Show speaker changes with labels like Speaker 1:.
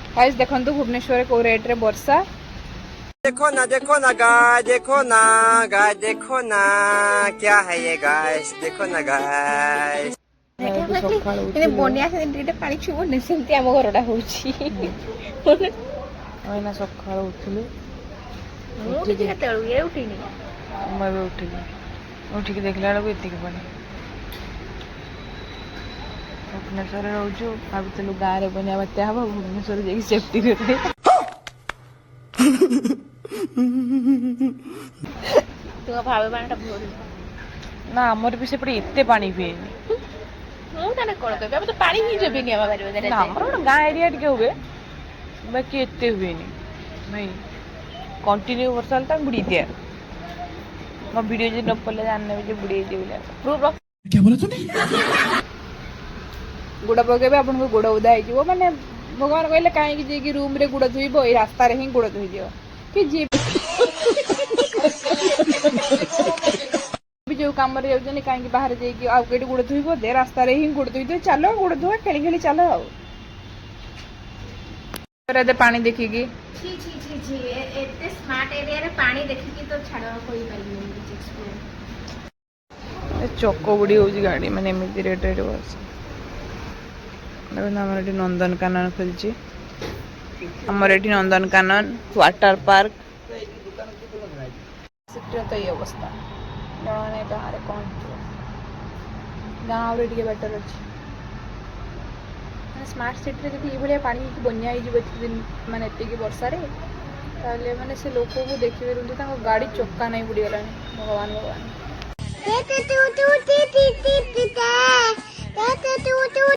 Speaker 1: guys देखंतु भुवनेश्वर को rate रे वर्षा
Speaker 2: देखो ना गाय देखो ना क्या है ये गाइस देखो ना गाइस
Speaker 1: बनिया पानी छुबने सेमती आम घरटा होउछि
Speaker 3: ना सकाळ उठिले
Speaker 1: ये उठिनी
Speaker 3: मैं भी उठिक देखला बेलू एतिक पानी भुवनेश्वर रोजु भाविलु गाँव में बनिया बात्या हम भुवनेश्वर जाकि सेफ्टी रे
Speaker 1: तू भावे पानीटा भोर
Speaker 3: ना आमर भी सेपटे एते पानी पिएनी
Speaker 1: मु ताने कोन कहबे अब तो पानी ही जबे नि आमा बारे
Speaker 3: ना हमर गोटे गाँ एरिया टिके हुए बाकी एते हुएनी भाई कंटिन्यू वर्षा हेल्ला बुड़ी दिया मो वीडियो जे न पड़ले जानने जे बुड़ी दे बोले प्रूफ रख
Speaker 2: क्या बोला तूने
Speaker 1: गुड़ पकेबे आपन को गुड़ उदा हो माने भगवान कहले काहे कि जे रूम रे गुड़ धुइबो ए रास्ता रे ही गुड़ धुइ दियो कि जे भी जो काम रे जाउजनी काहे कि बाहर जाई कि आ केडी गुड़ धुइबो दे रास्ता रे ही गुड़ धुइ दियो चलो गुड़ धुआ खेली खेली चलो आ रे पानी देखि की
Speaker 4: छी छी छी छी एते स्मार्ट एरिया रे पानी देखि की तो छाड़ कोई परियो एक्सप्लोर
Speaker 3: चक्क बुड़ी हो गाड़ी मैंने एमती रेट रेट बस देखो ये नंदनकानन खोलची आमर ये नंदनकानन वाटर पार्क
Speaker 1: तो ये अवस्था जने गाँव में कौन गाँव रे बेटर अच्छे स्मार्ट सिटी जब ये पानी बनिया दिन माने एतिकी वर्षा रे ताले माने से लोक को देखिबे रुंदी गाड़ी चक्का नहीं बुड़ीगला भगवान भगवान